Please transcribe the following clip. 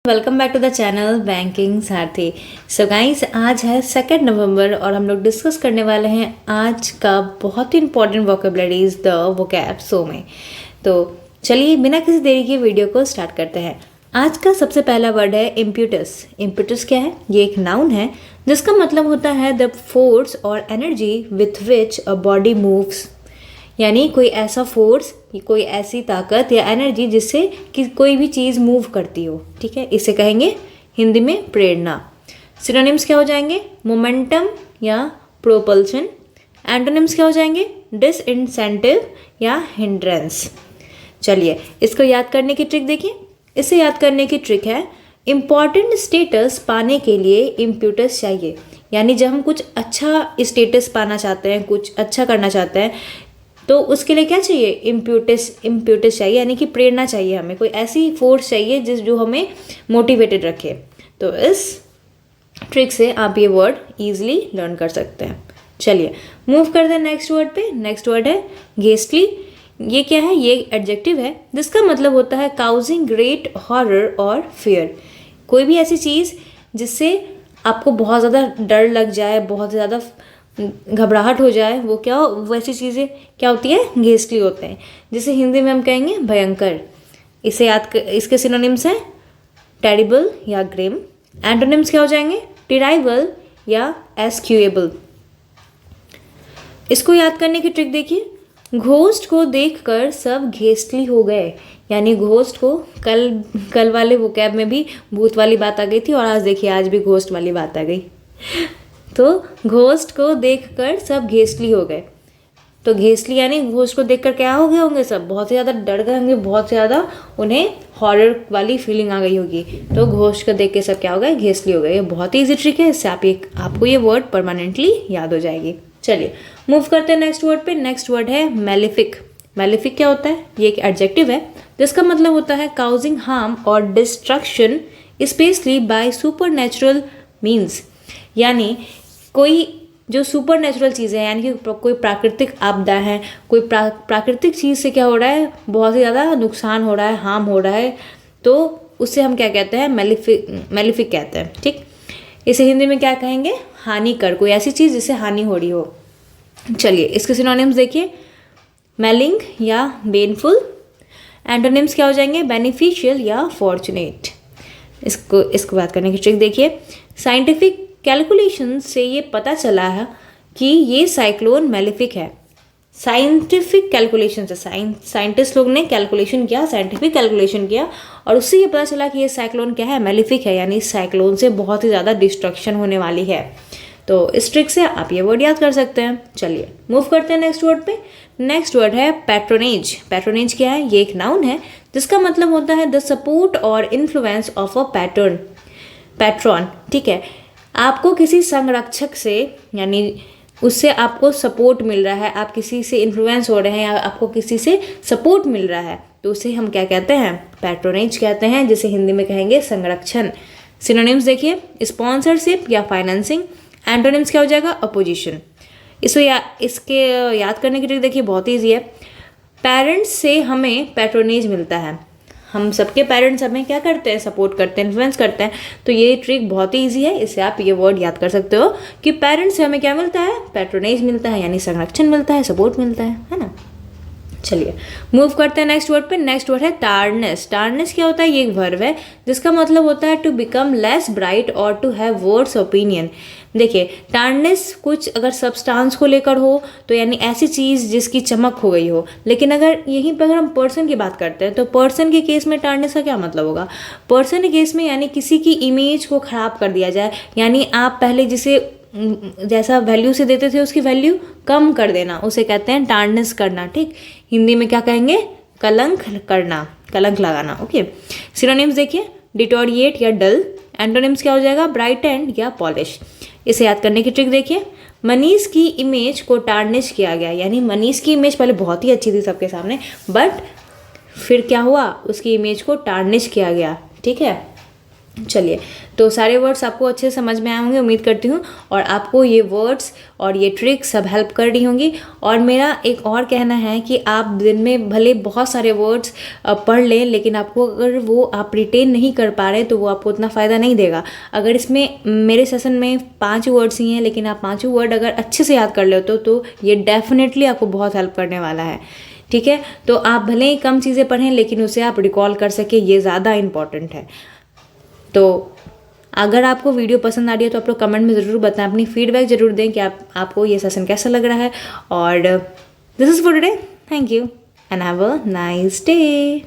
Welcome back to the channel banking Sarathi. So guys, आज है 2 नवंबर और हम लोग डिस्कस करने वाले हैं आज का बहुत ही इंपॉर्टेंट वोकेबलरीज द वोकैब सो में। तो चलिए बिना किसी देरी के वीडियो को स्टार्ट करते हैं। आज का सबसे पहला वर्ड है इम्प्यूटस। इम्प्यूटस क्या है? ये एक नाउन है जिसका मतलब होता है द फोर्स और energy with which a body moves, यानी कोई ऐसा फोर्स, कोई ऐसी ताकत या एनर्जी जिससे कि कोई भी चीज़ मूव करती हो। ठीक है, इसे कहेंगे हिंदी में प्रेरणा। सिनोनिम्स क्या हो जाएंगे? मोमेंटम या प्रोपल्शन। एंटोनिम्स क्या हो जाएंगे? डिसइंसेंटिव या हिंड्रेंस। चलिए इसको याद करने की ट्रिक देखिए। इसे याद करने की ट्रिक है, इम्पॉर्टेंट स्टेटस पाने के लिए इम्प्यूटस चाहिए। यानी जब हम कुछ अच्छा स्टेटस पाना चाहते हैं, कुछ अच्छा करना चाहते हैं, तो उसके लिए क्या चाहिए? इम्प्यूटस चाहिए, यानी कि प्रेरणा चाहिए। हमें कोई ऐसी फोर्स चाहिए जो हमें मोटिवेटेड रखे। तो इस ट्रिक से आप ये वर्ड इजीली लर्न कर सकते हैं। चलिए मूव करते हैं नेक्स्ट वर्ड पे। नेक्स्ट वर्ड है गेस्टली। ये क्या है? ये एडजेक्टिव है जिसका मतलब होता है काउजिंग ग्रेट हॉरर और फियर। कोई भी ऐसी चीज़ जिससे आपको बहुत ज़्यादा डर लग जाए, बहुत ज़्यादा घबराहट हो जाए, वो क्या, वैसी चीज़ें क्या होती है? गेस्टली होते हैं, जिसे हिंदी में हम कहेंगे भयंकर। इसे इसके सिनोनिम्स हैं टेरिबल या ग्रिम। एंटोनिम्स क्या हो जाएंगे? टेराइबल या एस्क्यूएबल। इसको याद करने की ट्रिक देखिए। घोस्ट को देखकर सब घेस्टली हो गए, यानी घोस्ट को कल वाले वोकैब में भी भूत वाली बात आ गई थी और आज देखिए आज भी घोस्ट वाली बात आ गई। तो घोस्ट को देखकर सब घेस्टली हो गए। तो घेस्टली यानी घोस्ट को देखकर क्या हो गए होंगे? सब बहुत ही ज़्यादा डर गए होंगे, बहुत ज़्यादा उन्हें हॉरर वाली फीलिंग आ गई होगी। तो घोस्ट को देख के सब क्या हो गए? घेस्टली हो गए। ये बहुत ही ईजी ट्रिक है, इससे आपको ये वर्ड परमानेंटली याद हो जाएगी। चलिए मूव करते हैं नेक्स्ट वर्ड पे। नेक्स्ट वर्ड है मेलिफिक। मेलिफिक क्या होता है? ये एक एडजेक्टिव है जिसका मतलब होता है काउजिंग हार्म और destruction specially by super means. यानी कोई जो सुपर नेचुरल चीज़ें हैं, यानी कि कोई प्राकृतिक आपदा है, कोई प्राकृतिक चीज़ से क्या हो रहा है? बहुत ही ज़्यादा नुकसान हो रहा है, हार्म हो रहा है, तो उससे हम क्या कहते हैं? मेलिफिक कहते हैं। ठीक, इसे हिंदी में क्या कहेंगे? हानिकर। कोई ऐसी चीज़ जिससे हानि हो रही हो। चलिए इसके सिनोनिम्स देखिए, मेलिंग या बेनफुल। एंटोनिम्स क्या हो जाएंगे? बेनिफिशियल या फॉर्चुनेट। इसको बात करने की ट्रिक देखिए। साइंटिफिक कैलकुलेशन से ये पता चला है कि ये साइक्लोन मेलिफिक है। साइंटिफिक कैलकुलेशन से साइंटिस्ट लोग ने कैलकुलेशन किया, साइंटिफिक कैलकुलेशन किया और उससे ये पता चला कि ये साइक्लोन क्या है? मेलिफिक है, यानी साइक्लोन से बहुत ही ज़्यादा डिस्ट्रक्शन होने वाली है। तो इस ट्रिक से आप ये वर्ड याद कर सकते हैं। चलिए मूव करते हैं नेक्स्ट वर्ड पे। नेक्स्ट वर्ड है पैट्रोनेज। पैट्रोनेज क्या है? ये एक नाउन है जिसका मतलब होता है द सपोर्ट और इन्फ्लुएंस ऑफ अ पैट्रॉन। ठीक है, आपको किसी संरक्षक से, यानी उससे आपको सपोर्ट मिल रहा है, आप किसी से इन्फ्लुएंस हो रहे हैं या आपको किसी से सपोर्ट मिल रहा है, तो उसे हम क्या कहते हैं? पैट्रोनेज कहते हैं, जिसे हिंदी में कहेंगे संरक्षण। सिनोनिम्स देखिए, स्पॉन्सरशिप या फाइनेंसिंग। एंटोनिम्स क्या हो जाएगा? अपोजिशन। इसके याद करने की ट्रिक देखिए, बहुत ईजी है। पेरेंट्स से हमें पैट्रोनेज मिलता है। हम सबके पेरेंट्स हमें क्या करते हैं? सपोर्ट करते हैं, इन्फ्लुएंस करते हैं। तो ये ट्रिक बहुत ही ईजी है, इससे आप ये वर्ड याद कर सकते हो कि पेरेंट्स से हमें क्या मिलता है? पैट्रोनेज मिलता है, यानी संरक्षण मिलता है, सपोर्ट मिलता है ना। चलिए मूव करते हैं नेक्स्ट वर्ड पे। नेक्स्ट वर्ड है टार्डनेस। टार्डनेस क्या होता है? ये एक वर्ब है जिसका मतलब होता है टू बिकम लेस ब्राइट और टू हैव वर्ड्स ओपिनियन। देखिए टार्डनेस कुछ अगर सब्सटेंस को लेकर हो तो यानी ऐसी चीज़ जिसकी चमक हो गई हो, लेकिन अगर यहीं पर अगर हम पर्सन की बात करते हैं तो पर्सन के केस में टार्डनेस का क्या मतलब होगा? पर्सन के केस में यानी किसी की इमेज को ख़राब कर दिया जाए, यानी आप पहले जिसे जैसा वैल्यू से देते थे उसकी वैल्यू कम कर देना, उसे कहते हैं टार्डनेस करना। ठीक, हिंदी में क्या कहेंगे? कलंक करना, कलंक लगाना। ओके, सिनोनिम्स देखिए, डिटोरिएट या डल। एंटोनिम्स क्या हो जाएगा? ब्राइटेंड या पॉलिश। इसे याद करने की ट्रिक देखिए। मनीष की इमेज को टार्निश किया गया, यानी मनीष की इमेज पहले बहुत ही अच्छी थी सबके सामने, बट फिर क्या हुआ? उसकी इमेज को टार्निश किया गया। ठीक है, चलिए, तो सारे वर्ड्स आपको अच्छे से समझ में आए होंगे उम्मीद करती हूँ, और आपको ये वर्ड्स और ये ट्रिक्स सब हेल्प कर रही होंगी। और मेरा एक और कहना है कि आप दिन में भले बहुत सारे वर्ड्स पढ़ लें, लेकिन आपको अगर वो आप रिटेन नहीं कर पा रहे तो वो आपको उतना फ़ायदा नहीं देगा। अगर इसमें मेरे सेशन में 5 वर्ड्स ही हैं, लेकिन आप 5 वर्ड अगर अच्छे से याद कर लेते हो तो ये डेफिनेटली आपको बहुत हेल्प करने वाला है। ठीक है, तो आप भले ही कम चीज़ें पढ़ें लेकिन उसे आप रिकॉल कर सके, ये ज़्यादा इम्पॉर्टेंट है। तो अगर आपको वीडियो पसंद आ रही है तो आप लोग कमेंट में ज़रूर बताएं, अपनी फीडबैक ज़रूर दें कि आपको ये सेशन कैसा लग रहा है। और this is for today, thank you and have a nice day.